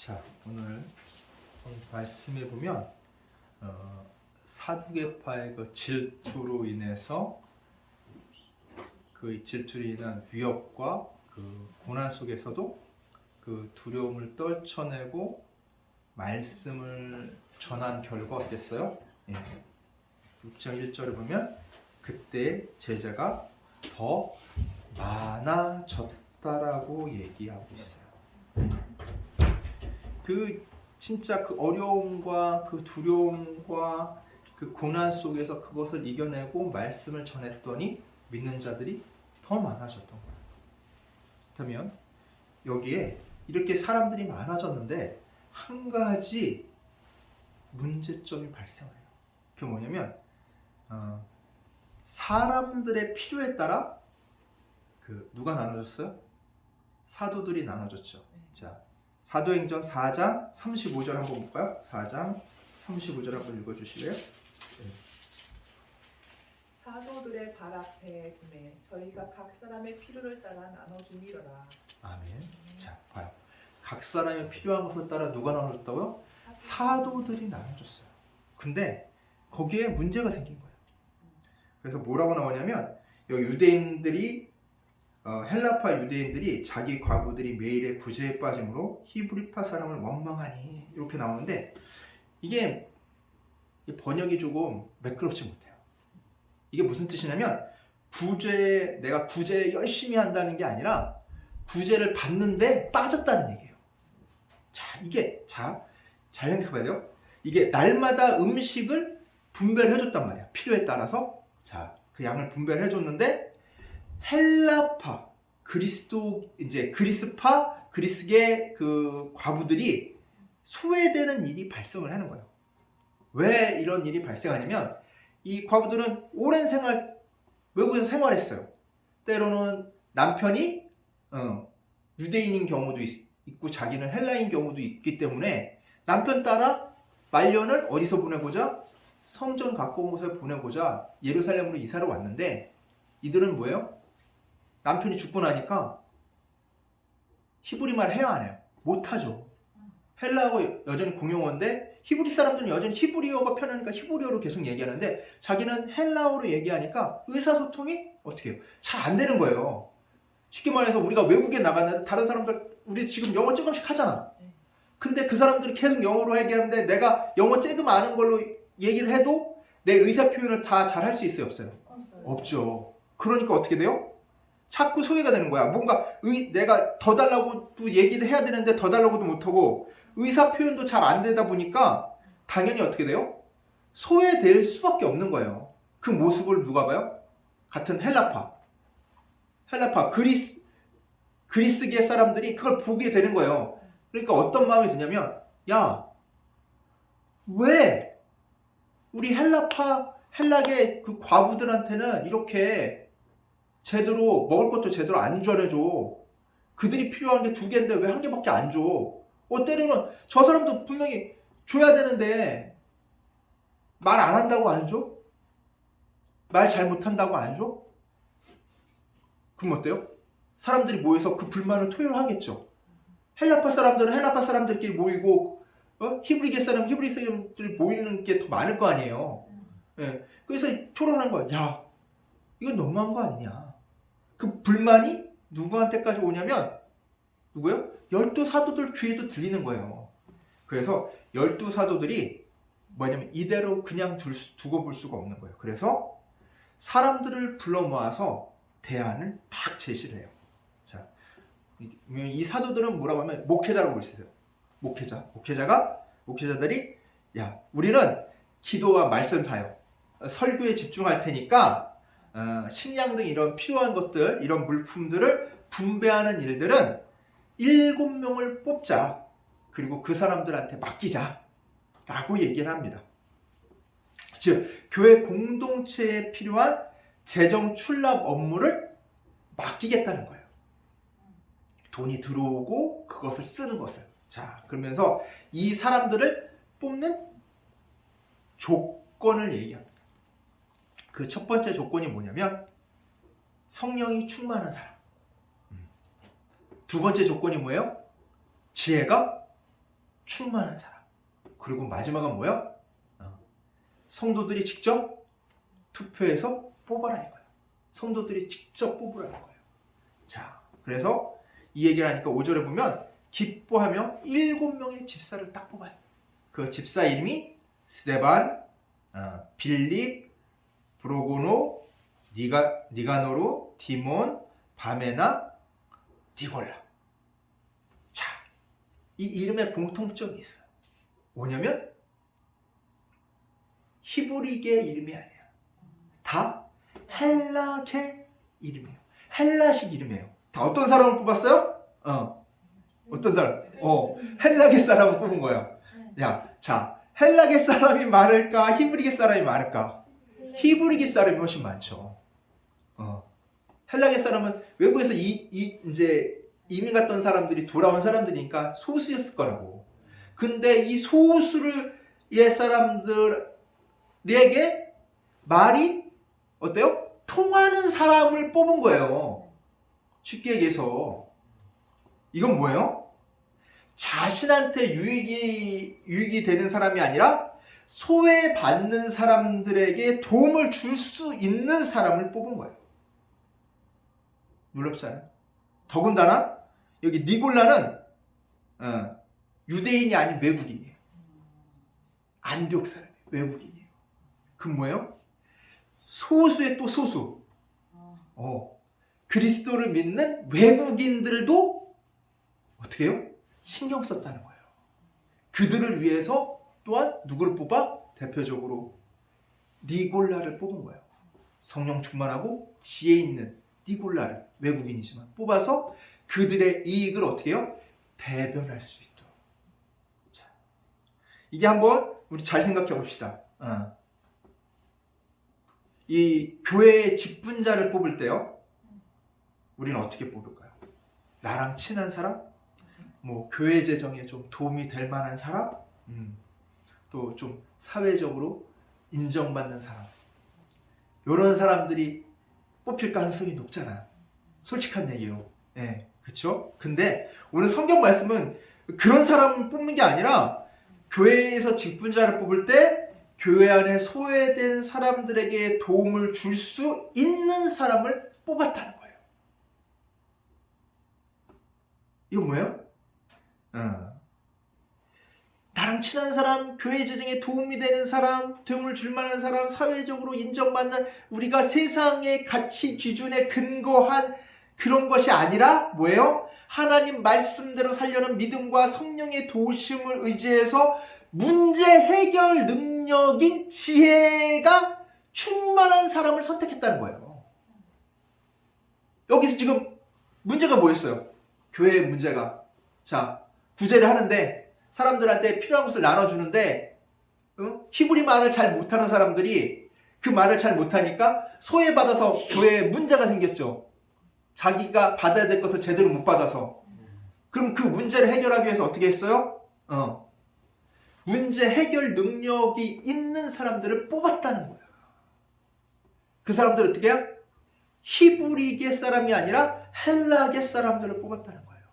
자, 오늘 말씀해 보면 사두개파의 그 질투로 인해서 그 질투로 인한 위협과 그 고난 속에서도 그 두려움을 떨쳐내고 말씀을 전한 결과 어땠어요? 6장 1절을 보면 그때 제자가 더 많아졌다라고 얘기하고 있어요. 그 진짜 그 어려움과 그 두려움과 그 고난 속에서 그것을 이겨내고 말씀을 전했더니 믿는 자들이 더 많아졌던 거예요. 그러면 여기에 이렇게 사람들이 많아졌는데 한 가지 문제점이 발생해요. 그게 뭐냐면 사람들의 필요에 따라 그 누가 나눠졌어요? 사도들이 나눠졌죠. 자, 사도행전 4장 35절 한번 볼까요? 4장 35절 한번 읽어주실래요? 사도들의 발 앞에 두매 저희가 각 사람의 필요를 따라 나눠주니라. 아멘. 자, 봐요. 각 사람의 필요한 것에 따라 누가 나눠줬다고요? 사도들이 나눠줬어요. 근데 거기에 문제가 생긴 거예요. 그래서 뭐라고 나오냐면 여기 유대인들이 헬라파 유대인들이 자기 과부들이 매일의 구제에 빠짐으로 히브리파 사람을 원망하니 이렇게 나오는데 이게 번역이 조금 매끄럽지 못해요. 이게 무슨 뜻이냐면 내가 구제 열심히 한다는 게 아니라 구제를 받는데 빠졌다는 얘기예요. 잘 생각해봐야 돼요. 이게 날마다 음식을 분배를 해줬단 말이야. 필요에 따라서 그 양을 분배를 해줬는데 헬라파, 그리스계 그 과부들이 소외되는 일이 발생을 하는 거예요. 왜 이런 일이 발생하냐면 이 과부들은 오랜 생활 외국에서 생활했어요. 때로는 남편이 유대인인 경우도 있고 자기는 헬라인 경우도 있기 때문에 남편 따라 말년을 어디서 보내고자 성전 가까운 곳에 보내고자 예루살렘으로 이사를 왔는데 이들은 뭐예요? 남편이 죽고 나니까 히브리 말 해야 안 해요? 못하죠. 헬라어가 여전히 공용어인데 히브리 사람들은 여전히 히브리어가 편하니까 히브리어로 계속 얘기하는데 자기는 헬라어로 얘기하니까 의사소통이 어떻게 해요? 잘 안 되는 거예요. 쉽게 말해서 우리가 외국에 나갔는데 다른 사람들 우리 지금 영어 조금씩 하잖아. 근데 그 사람들이 계속 영어로 얘기하는데 내가 영어 조금 아는 걸로 얘기를 해도 내 의사 표현을 다 잘 할 수 있어요? 없어요? 없죠. 그러니까 어떻게 돼요? 자꾸 소외가 되는 거야. 뭔가 내가 더 달라고도 얘기를 해야 되는데 더 달라고도 못하고 의사 표현도 잘 안 되다 보니까 당연히 어떻게 돼요? 소외될 수밖에 없는 거예요. 그 모습을 누가 봐요? 같은 헬라파 그리스계 사람들이 그걸 보게 되는 거예요. 그러니까 어떤 마음이 드냐면 야, 왜 우리 헬라계 그 과부들한테는 이렇게 제대로 먹을 것도 제대로 안 전해줘. 그들이 필요한 게 2개인데 왜 1개밖에 안 줘? 때로는 저 사람도 분명히 줘야 되는데 말 안 한다고 안 줘? 말 잘 못한다고 안 줘? 그럼 어때요? 사람들이 모여서 그 불만을 토로하겠죠. 헬라파 사람들은 헬라파 사람들끼리 모이고 히브리 사람들이 모이는 게 더 많을 거 아니에요. 그래서 토론하는 거야. 야, 이건 너무한 거 아니냐. 그 불만이 누구한테까지 오냐면 누구요? 12사도들 귀에도 들리는 거예요. 그래서 12사도들이 뭐냐면 이대로 그냥 두고 볼 수가 없는 거예요. 그래서 사람들을 불러 모아서 대안을 딱 제시를 해요. 자, 이 사도들은 뭐라고 하면 목회자라고 부르세요. 목회자들이 야, 우리는 기도와 말씀 사역, 설교에 집중할 테니까 식량 등 이런 필요한 것들, 이런 물품들을 분배하는 일들은 7명을 뽑자. 그리고 그 사람들한테 맡기자. 라고 얘기를 합니다. 즉, 교회 공동체에 필요한 재정 출납 업무를 맡기겠다는 거예요. 돈이 들어오고 그것을 쓰는 것을. 자, 그러면서 이 사람들을 뽑는 조건을 얘기합니다. 그 첫 번째 조건이 뭐냐면 성령이 충만한 사람. 두 번째 조건이 뭐예요? 지혜가 충만한 사람. 그리고 마지막은 뭐야? 성도들이 직접 투표해서 뽑아라 이거야. 성도들이 직접 뽑으라는 거예요. 자, 그래서 이 얘기를 하니까 5절에 보면 기뻐하며 7명의 집사를 딱 뽑아요. 그 집사 이름이 스데반, 빌립, 브로고노, 니가노루, 디몬, 바메나, 니골라. 자, 이 이름에 공통점이 있어요. 뭐냐면 히브리계 이름이 아니야. 다 헬라계 이름이에요. 헬라식 이름이에요. 다 어떤 사람을 뽑았어요? 어떤 사람? 헬라계 사람을 뽑은 거예요. 야, 자, 헬라계 사람이 많을까? 히브리계 사람이 많을까? 히브리계 사람이 훨씬 많죠. 헬라계 사람은 외국에서 이제 이민 갔던 사람들이 돌아온 사람들이니까 소수였을 거라고. 근데 이 소수를 옛 사람들에게 말이 어때요? 통하는 사람을 뽑은 거예요. 쉽게 얘기해서 이건 뭐예요? 자신한테 유익이 되는 사람이 아니라 소외받는 사람들에게 도움을 줄 수 있는 사람을 뽑은 거예요. 놀랍잖아요. 더군다나 여기 니골라는 유대인이 아닌 외국인이에요. 안디옥 사람이에요. 외국인이에요. 그 뭐예요? 소수의 또 소수. 그리스도를 믿는 외국인들도 어떻게 해요? 신경 썼다는 거예요. 그들을 위해서 또한 누구를 뽑아? 대표적으로 니골라를 뽑은 거예요. 성령 충만하고 지혜 있는 니골라를, 외국인이지만 뽑아서 그들의 이익을 어떻게 해요? 대변할 수 있도록. 자, 이게 한번 우리 잘 생각해 봅시다. 이 교회의 직분자를 뽑을 때요, 우리는 어떻게 뽑을까요? 나랑 친한 사람? 뭐 교회 재정에 좀 도움이 될 만한 사람? 또 좀 사회적으로 인정받는 사람. 이런 사람들이 뽑힐 가능성이 높잖아. 솔직한 얘기예요. 네, 그렇죠? 근데 오늘 성경 말씀은 그런 사람을 뽑는 게 아니라 교회에서 직분자를 뽑을 때 교회 안에 소외된 사람들에게 도움을 줄 수 있는 사람을 뽑았다는 거예요. 이건 뭐예요? 나랑 친한 사람, 교회 재정에 도움이 되는 사람, 도움을 줄 만한 사람, 사회적으로 인정받는, 우리가 세상의 가치 기준에 근거한 그런 것이 아니라 뭐예요? 하나님 말씀대로 살려는 믿음과 성령의 도우심을 의지해서 문제 해결 능력인 지혜가 충만한 사람을 선택했다는 거예요. 여기서 지금 문제가 뭐였어요? 교회의 문제가. 자, 구제를 하는데 사람들한테 필요한 것을 나눠주는데 히브리 말을 잘 못하는 사람들이 그 말을 잘 못하니까 소외받아서 교회에 문제가 생겼죠. 자기가 받아야 될 것을 제대로 못 받아서. 그럼 그 문제를 해결하기 위해서 어떻게 했어요? 문제 해결 능력이 있는 사람들을 뽑았다는 거예요. 그 사람들을 어떻게 해요? 히브리계 사람이 아니라 헬라계 사람들을 뽑았다는 거예요.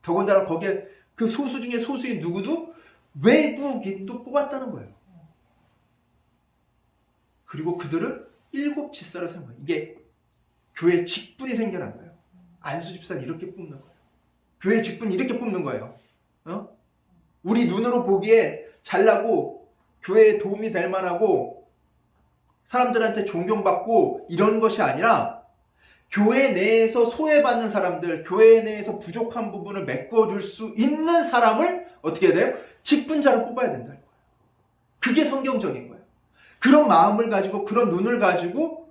더군다나 거기에 그 소수 중에 소수인 누구도 외국인도 뽑았다는 거예요. 그리고 그들을 7 집사로 세운 거예요. 이게 교회 직분이 생겨난 거예요. 안수 집사는 이렇게 뽑는 거예요. 교회 직분이 이렇게 뽑는 거예요. 우리 눈으로 보기에 잘나고 교회에 도움이 될 만하고 사람들한테 존경받고 이런 것이 아니라 교회 내에서 소외받는 사람들, 교회 내에서 부족한 부분을 메꿔줄 수 있는 사람을 어떻게 해야 돼요? 직분자로 뽑아야 된다는 거예요. 그게 성경적인 거예요. 그런 마음을 가지고, 그런 눈을 가지고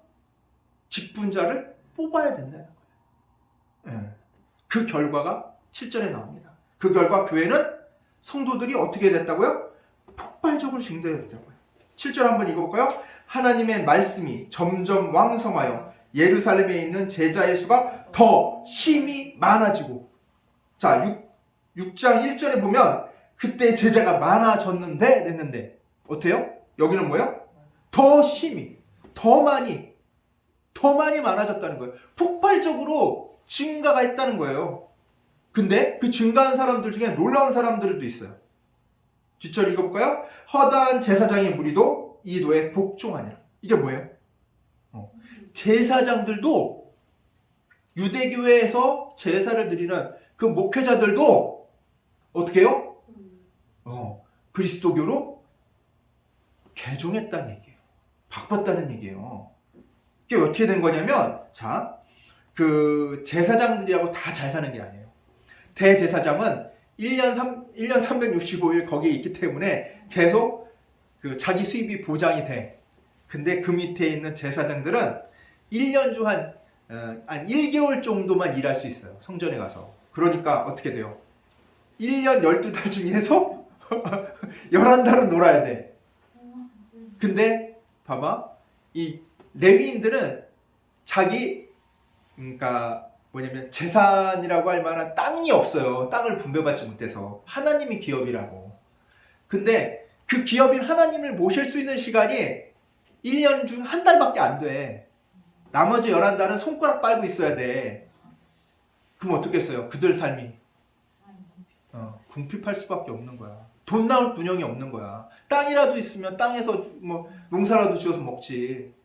직분자를 뽑아야 된다는 거예요. 그 결과가 7절에 나옵니다. 그 결과 교회는 성도들이 어떻게 됐다고요? 폭발적으로 증대됐다고요. 7절 한번 읽어볼까요? 하나님의 말씀이 점점 왕성하여 예루살렘에 있는 제자의 수가 더 심히 많아지고. 자, 6장 1절에 보면 그때 제자가 많아졌는데 됐는데 어때요? 여기는 뭐예요? 더 심히, 더 많이 많아졌다는 거예요. 폭발적으로 증가가 했다는 거예요. 근데 그 증가한 사람들 중에 놀라운 사람들도 있어요. 뒷절 읽어볼까요? 허다한 제사장의 무리도 이 노에 복종하니라. 이게 뭐예요? 제사장들도, 유대교회에서 제사를 드리는 그 목회자들도 어떻게 해요? 그리스도교로 개종했다는 얘기예요. 바꿨다는 얘기예요. 이게 어떻게 된 거냐면, 자, 그 제사장들이라고 다 잘 사는 게 아니에요. 대제사장은 1년 365일 거기에 있기 때문에 계속 그 자기 수입이 보장이 돼. 근데 그 밑에 있는 제사장들은 1년 중 한 1개월 정도만 일할 수 있어요. 성전에 가서. 그러니까 어떻게 돼요? 1년 12달 중에서 11달은 놀아야 돼. 근데 봐봐. 이 레위인들은 자기, 그러니까 뭐냐면 재산이라고 할 만한 땅이 없어요. 땅을 분배받지 못해서. 하나님이 기업이라고. 근데 그 기업인 하나님을 모실 수 있는 시간이 1년 중 한 달밖에 안 돼. 나머지 11달은 손가락 빨고 있어야 돼. 그럼 어떻겠어요? 그들 삶이 궁핍할 수밖에 없는 거야. 돈 나올 군형이 없는 거야. 땅이라도 있으면 땅에서 뭐 농사라도 지어서 먹지.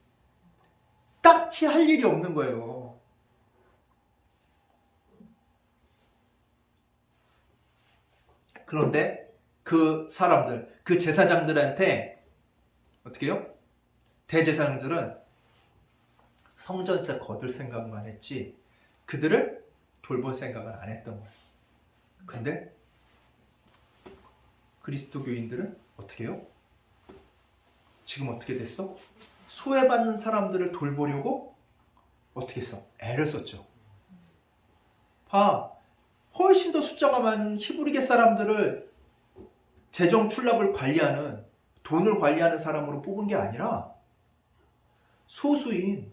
딱히 할 일이 없는 거예요. 그런데 그 사람들, 그 제사장들한테 어떻게 해요? 대제사장들은 성전세 거둘 생각만 했지 그들을 돌볼 생각은 안 했던 거예요. 근데 그리스도교인들은 어떻게 해요? 지금 어떻게 됐어? 소외받는 사람들을 돌보려고 어떻게 했어? 애를 썼죠. 봐, 훨씬 더 숫자가 많은 히브리계 사람들을 재정 출납을 관리하는, 돈을 관리하는 사람으로 뽑은 게 아니라 소수인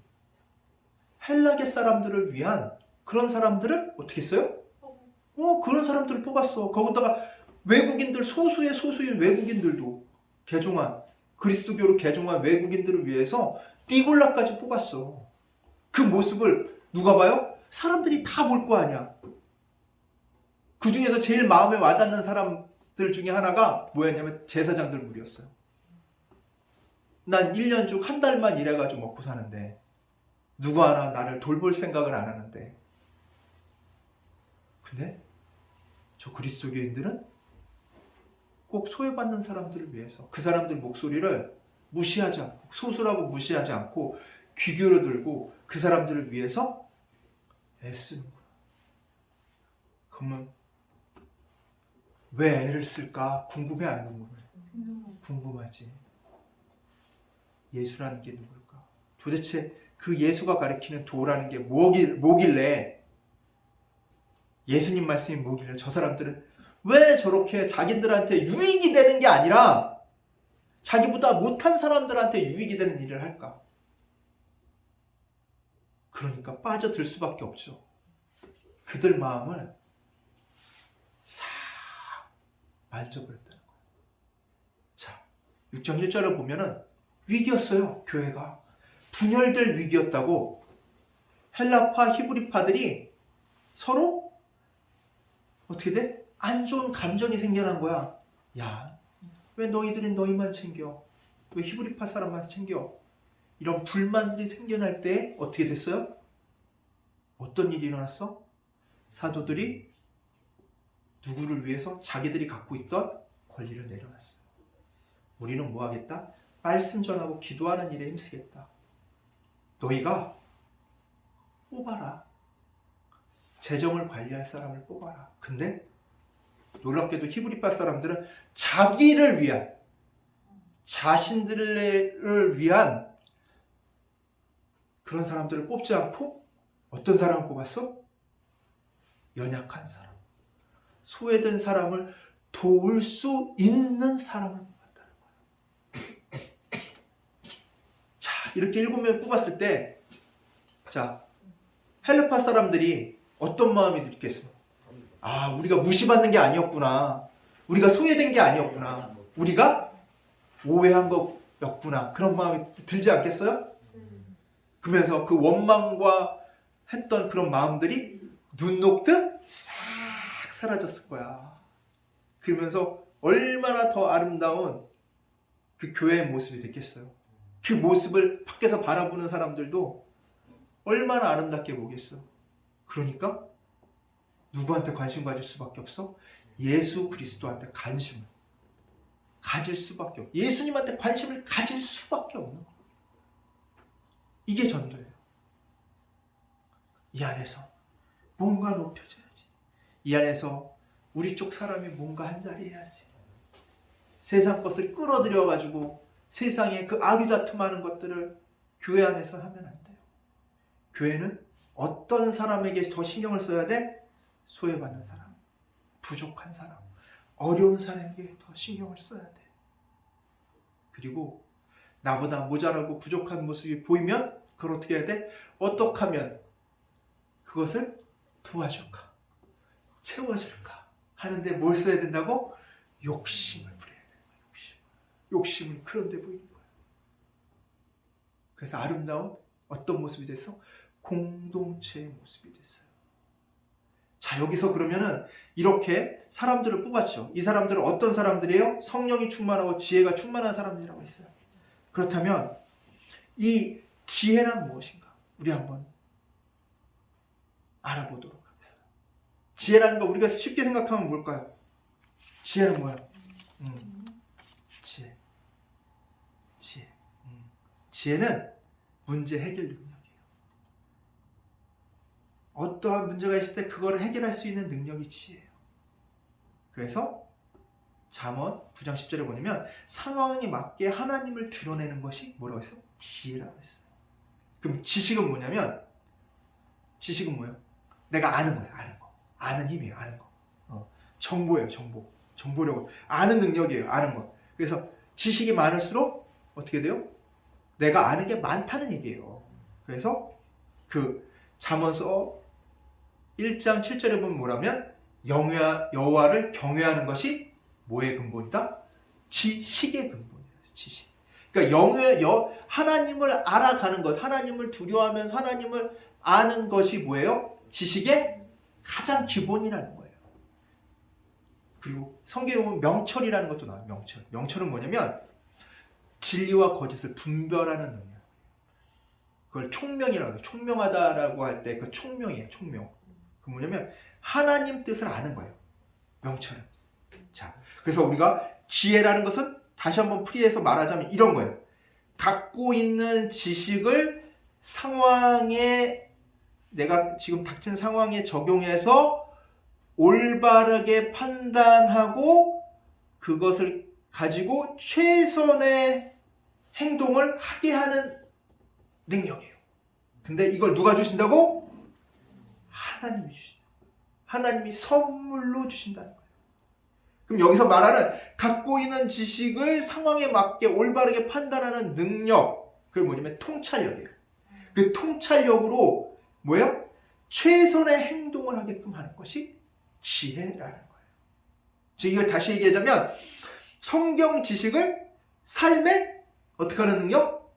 헬라계 사람들을 위한 그런 사람들을 어떻게 했어요? 그런 사람들을 뽑았어. 거기다가 외국인들, 소수의 소수인 외국인들도 개종한, 그리스도교로 개종한 외국인들을 위해서 띠골라까지 뽑았어. 그 모습을 누가 봐요? 사람들이 다 볼 거 아니야. 그 중에서 제일 마음에 와닿는 사람들 중에 하나가 뭐였냐면 제사장들 무리였어요. 난 1년 중 한 달만 일해가지고 먹고 사는데 누구 하나 나를 돌볼 생각을 안 하는데, 근데 저 그리스도교인들은 꼭 소외받는 사람들을 위해서 그 사람들 목소리를 무시하지 않고, 소수라고 무시하지 않고 귀 기울여 들고 그 사람들을 위해서 애쓰는구나. 그러면 왜 애를 쓸까? 궁금해 안 궁금해? 궁금하지. 예수라는 게 누굴까? 도대체 그 예수가 가리키는 도라는 게 뭐길래, 예수님 말씀이 뭐길래 저 사람들은 왜 저렇게 자기들한테 유익이 되는 게 아니라 자기보다 못한 사람들한테 유익이 되는 일을 할까? 그러니까 빠져들 수밖에 없죠. 그들 마음을 싹 만져버렸다는 거예요. 자, 6장 1절을 보면은 위기였어요. 교회가 분열될 위기였다고. 헬라파 히브리파들이 서로 어떻게 돼? 안 좋은 감정이 생겨난 거야. 야, 왜 너희들은 너희만 챙겨? 왜 히브리파 사람만 챙겨? 이런 불만들이 생겨날 때 어떻게 됐어요? 어떤 일이 일어났어? 사도들이 누구를 위해서? 자기들이 갖고 있던 권리를 내려놨어요. 우리는 뭐 하겠다? 말씀 전하고 기도하는 일에 힘쓰겠다. 너희가 뽑아라. 재정을 관리할 사람을 뽑아라. 근데 놀랍게도 히브리파 사람들은 자기를 위한, 자신들을 위한 그런 사람들을 뽑지 않고 어떤 사람을 뽑았어? 연약한 사람, 소외된 사람을 도울 수 있는 사람을 뽑았다는 거야. 자, 이렇게 7명 뽑았을 때, 자, 헬라파 사람들이 어떤 마음이 들겠어? 아, 우리가 무시받는 게 아니었구나. 우리가 소외된 게 아니었구나. 우리가 오해한 거였구나. 그런 마음이 들지 않겠어요? 그러면서 그 원망과 했던 그런 마음들이 눈 녹듯 싹 사라졌을 거야. 그러면서 얼마나 더 아름다운 그 교회의 모습이 됐겠어요. 그 모습을 밖에서 바라보는 사람들도 얼마나 아름답게 보겠어. 그러니까 누구한테 관심 가질 수밖에 없어? 예수 그리스도한테 관심을 가질 수밖에 없어. 예수님한테 관심을 가질 수밖에 없는 거예요. 이게 전도예요. 이 안에서 뭔가 높여져야지. 이 안에서 우리 쪽 사람이 뭔가 한 자리 해야지. 세상 것을 끌어들여가지고 세상에 그 악유다툼하는 것들을 교회 안에서 하면 안 돼요. 교회는 어떤 사람에게 더 신경을 써야 돼? 소외받는 사람, 부족한 사람, 어려운 사람에게 더 신경을 써야 돼. 그리고 나보다 모자라고 부족한 모습이 보이면 그걸 어떻게 해야 돼? 어떻게 하면 그것을 도와줄까? 채워줄까? 하는데 뭘 써야 된다고? 욕심을 부려야 되는 거야. 욕심을 그런 데 보이는 거야. 그래서 아름다운 어떤 모습이 됐어? 공동체의 모습이 됐어요. 자, 여기서 그러면은 이렇게 사람들을 뽑았죠. 이 사람들은 어떤 사람들이에요? 성령이 충만하고 지혜가 충만한 사람들이라고 했어요. 그렇다면 이 지혜란 무엇인가? 우리 한번 알아보도록 하겠습니다. 지혜라는 거 우리가 쉽게 생각하면 뭘까요? 지혜는 뭐야? 지혜. 지혜는 문제 해결 능력이에요. 어떠한 문제가 있을 때 그걸 해결할 수 있는 능력이 지혜예요. 그래서 잠언 9장 10절에 보면 상황에 맞게 하나님을 드러내는 것이 뭐라고 했어? 지혜라고 했어요. 그럼 지식은 뭐냐면, 지식은 뭐예요? 내가 아는 거예요. 아는 거. 아는 힘이에요. 아는 거. 정보예요. 정보. 정보력을. 아는 능력이에요. 아는 거. 그래서 지식이 많을수록 어떻게 돼요? 내가 아는 게 많다는 얘기예요. 그래서 그 잠언서 1장 7절에 보면 뭐라면 여호와를 경외하는 것이 뭐의 근본이다? 지식의 근본이에요. 지식. 그러니까 하나님을 알아가는 것, 하나님을 두려워하면서 하나님을 아는 것이 뭐예요? 지식의 가장 기본이라는 거예요. 그리고 성경에 보면 명철이라는 것도 나와요. 명철. 명철은 뭐냐면 진리와 거짓을 분별하는 능력. 그걸 총명이라고 해요. 총명하다라고 할 때 그 총명이에요. 총명. 그 뭐냐면 하나님 뜻을 아는 거예요. 명철은. 자, 그래서 우리가 지혜라는 것은 다시 한번 풀이해서 말하자면 이런 거예요. 갖고 있는 지식을 상황에, 내가 지금 닥친 상황에 적용해서 올바르게 판단하고 그것을 가지고 최선의 행동을 하게 하는 능력이에요. 근데 이걸 누가 주신다고? 하나님이 주신다. 하나님이 선물로 주신다는 거예요. 그럼 여기서 말하는 갖고 있는 지식을 상황에 맞게 올바르게 판단하는 능력, 그게 뭐냐면 통찰력이에요. 그 통찰력으로 뭐예요? 최선의 행동을 하게끔 하는 것이 지혜라는 거예요. 즉 이거 다시 얘기하자면 성경 지식을 삶에 어떻게 하는 능력?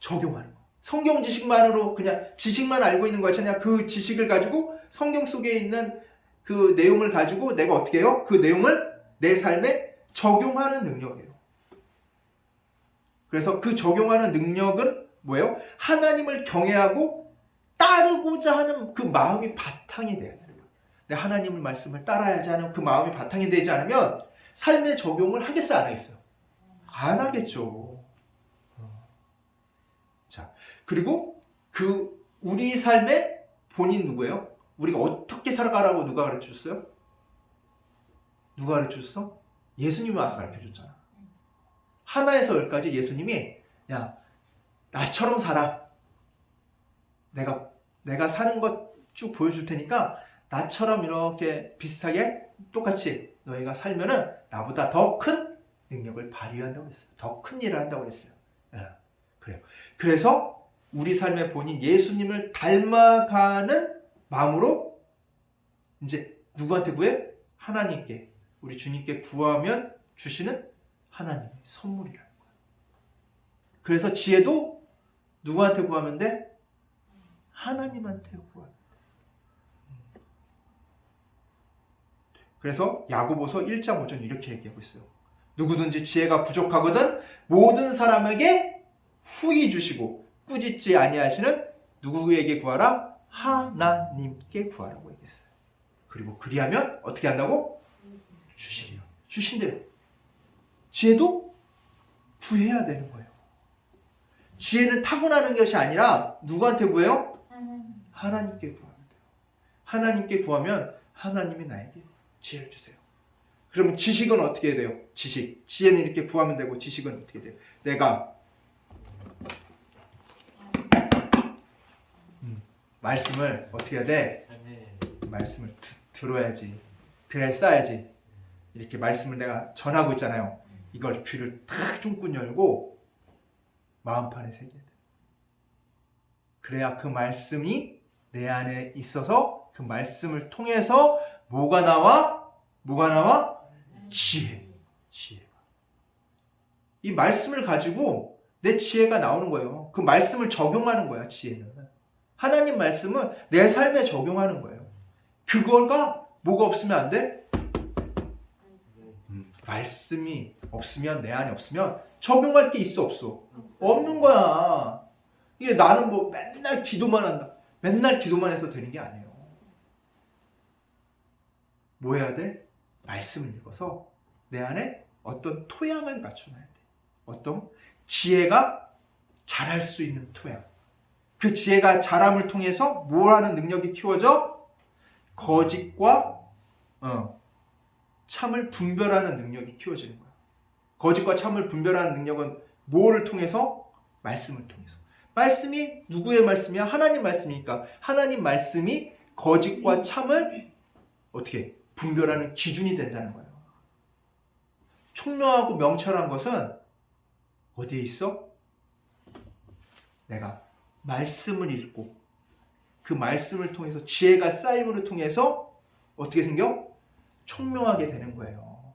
적용하는 거. 성경 지식만으로 그냥 지식만 알고 있는 것이 아니라 그 지식을 가지고 성경 속에 있는 그 내용을 가지고 내가 어떻게 해요? 그 내용을 내 삶에 적용하는 능력이에요. 그래서 그 적용하는 능력은 뭐예요? 하나님을 경외하고 따르고자 하는 그 마음이 바탕이 돼야 되는 거예요. 내 하나님의 말씀을 따라야지 하는 그 마음이 바탕이 되지 않으면 삶에 적용을 하겠어요? 안 하겠어요? 안 하겠죠. 자, 그리고 그 우리 삶의 본인 누구예요? 우리가 어떻게 살아가라고 누가 가르쳐줬어요? 누가 가르쳐줬어? 예수님이 와서 가르쳐줬잖아. 하나에서 열까지 예수님이 야, 나처럼 살아. 내가 사는 것 쭉 보여줄 테니까 나처럼 이렇게 비슷하게 똑같이 너희가 살면은 나보다 더 큰 능력을 발휘한다고 했어요. 더 큰 일을 한다고 했어요. 그래요. 그래서 우리 삶의 본인 예수님을 닮아가는 마음으로 이제 누구한테 구해? 하나님께, 우리 주님께 구하면 주시는 하나님의 선물이라는 거예요. 그래서 지혜도 누구한테 구하면 돼? 하나님한테 구하면 돼. 그래서 야고보서 1장 5절 이렇게 얘기하고 있어요. 누구든지 지혜가 부족하거든 모든 사람에게 후히 주시고 꾸짖지 아니하시는 누구에게 구하라? 하나님께 구하라고 얘기했어요. 그리고 그리하면 어떻게 한다고? 주시리라. 주신대요. 지혜도 구해야 되는 거예요. 지혜는 타고나는 것이 아니라 누구한테 구해요? 하나님께 구하면 돼요. 하나님께 구하면 하나님이 나에게 지혜를 주세요. 그러면 지식은 어떻게 해야 돼요? 지식. 지혜는 이렇게 구하면 되고 지식은 어떻게 돼요? 내가 말씀을 어떻게 해야 돼? 말씀을 들어야지. 그래야 쌓야지. 이렇게 말씀을 내가 전하고 있잖아요. 이걸 귀를 탁 쫑긋 열고 마음판에 새겨야 돼. 그래야 그 말씀이 내 안에 있어서 그 말씀을 통해서 뭐가 나와? 뭐가 나와? 지혜. 지혜가. 이 말씀을 가지고 내 지혜가 나오는 거예요. 그 말씀을 적용하는 거야, 지혜는. 하나님 말씀은 내 삶에 적용하는 거예요. 그거가 뭐가 없으면 안 돼? 말씀이 없으면, 내 안에 없으면 적용할 게 있어, 없어? 없는 거야. 이게 나는 뭐 맨날 기도만 한다. 맨날 기도만 해서 되는 게 아니에요. 뭐 해야 돼? 말씀을 읽어서 내 안에 어떤 토양을 갖춰놔야 돼. 어떤 지혜가 자랄 수 있는 토양. 그 지혜가 자람을 통해서 뭘 하는 능력이 키워져? 거짓과 참을 분별하는 능력이 키워지는 거야. 거짓과 참을 분별하는 능력은 뭐를 통해서? 말씀을 통해서. 말씀이 누구의 말씀이야? 하나님 말씀이니까 하나님 말씀이 거짓과 참을 어떻게 분별하는 기준이 된다는 거예요. 총명하고 명철한 것은 어디에 있어? 내가 말씀을 읽고 그 말씀을 통해서 지혜가 쌓임을 통해서 어떻게 생겨? 총명하게 되는 거예요.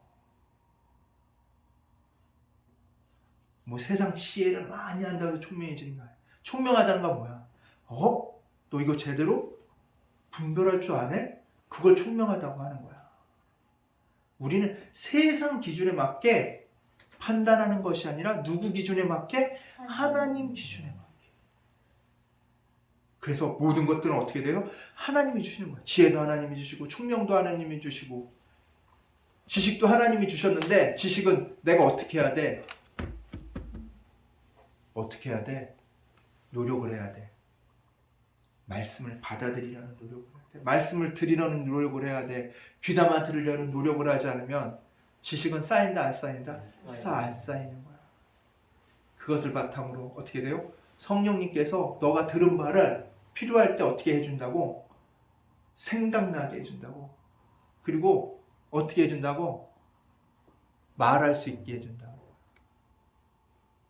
뭐 세상 지혜를 많이 한다고 해서 총명해지는 거야. 총명하다는 건 뭐야? 너 이거 제대로 분별할 줄 아네? 그걸 총명하다고 하는 거야. 우리는 세상 기준에 맞게 판단하는 것이 아니라 누구 기준에 맞게? 하나님 기준에 맞게. 그래서 모든 것들은 어떻게 돼요? 하나님이 주시는 거야. 지혜도 하나님이 주시고 총명도 하나님이 주시고 지식도 하나님이 주셨는데 지식은 내가 어떻게 해야 돼? 어떻게 해야 돼? 노력을 해야 돼. 말씀을 받아들이려는 노력을 해야 돼. 말씀을 들으려는 노력을 해야 돼. 귀담아 들으려는 노력을 하지 않으면 지식은 쌓인다 안 쌓인다? 안 쌓이는 거야. 그것을 바탕으로 어떻게 돼요? 성령님께서 너가 들은 말을 필요할 때 어떻게 해준다고? 생각나게 해준다고. 그리고 어떻게 해준다고? 말할 수 있게 해준다고.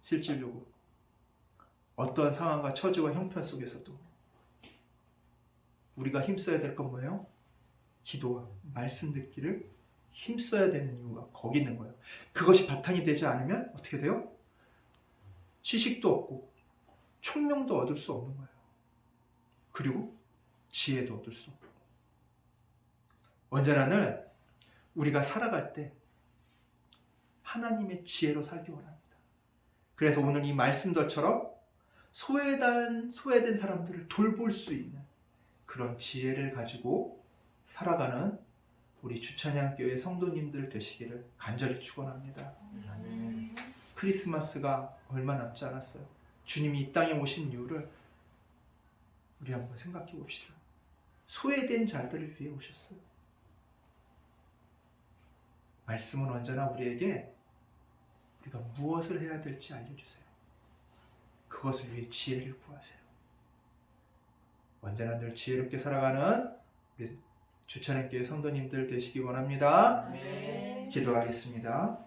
실질적으로 어떤 상황과 처지와 형편 속에서도 우리가 힘써야 될 건 뭐예요? 기도와 말씀 듣기를 힘써야 되는 이유가 거기 있는 거예요. 그것이 바탕이 되지 않으면 어떻게 돼요? 지식도 없고 총명도 얻을 수 없는 거예요. 그리고 지혜도 얻을 수 없고. 언제나는 우리가 살아갈 때 하나님의 지혜로 살기 원합니다. 그래서 오늘 이 말씀들처럼 소외된 사람들을 돌볼 수 있는 그런 지혜를 가지고 살아가는 우리 주찬양교회 성도님들 되시기를 간절히 축원합니다. 크리스마스가 얼마 남지 않았어요. 주님이 이 땅에 오신 이유를 우리 한번 생각해 봅시다. 소외된 자들을 위해 오셨어요. 말씀은 언제나 우리에게 우리가 무엇을 해야 될지 알려주세요. 그것을 위해 지혜를 구하세요. 언제나 늘 지혜롭게 살아가는 우리 주찬행교회 성도님들 되시기 원합니다. 기도하겠습니다.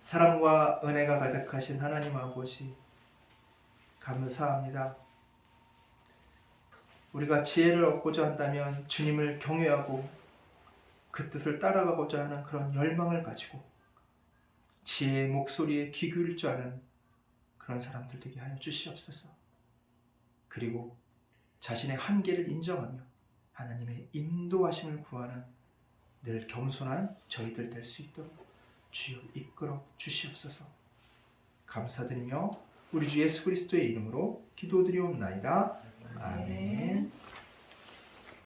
사랑과 은혜가 가득하신 하나님 아버지, 감사합니다. 우리가 지혜를 얻고자 한다면 주님을 경외하고 그 뜻을 따라가고자 하는 그런 열망을 가지고 지혜의 목소리에 귀 기울일 줄 아는 그런 사람들 되게 하여 주시옵소서. 그리고 자신의 한계를 인정하며 하나님의 인도하심을 구하는 늘 겸손한 저희들 될 수 있도록 주여 이끌어 주시옵소서. 감사드리며 우리 주 예수 그리스도의 이름으로 기도드리옵나이다. 아멘.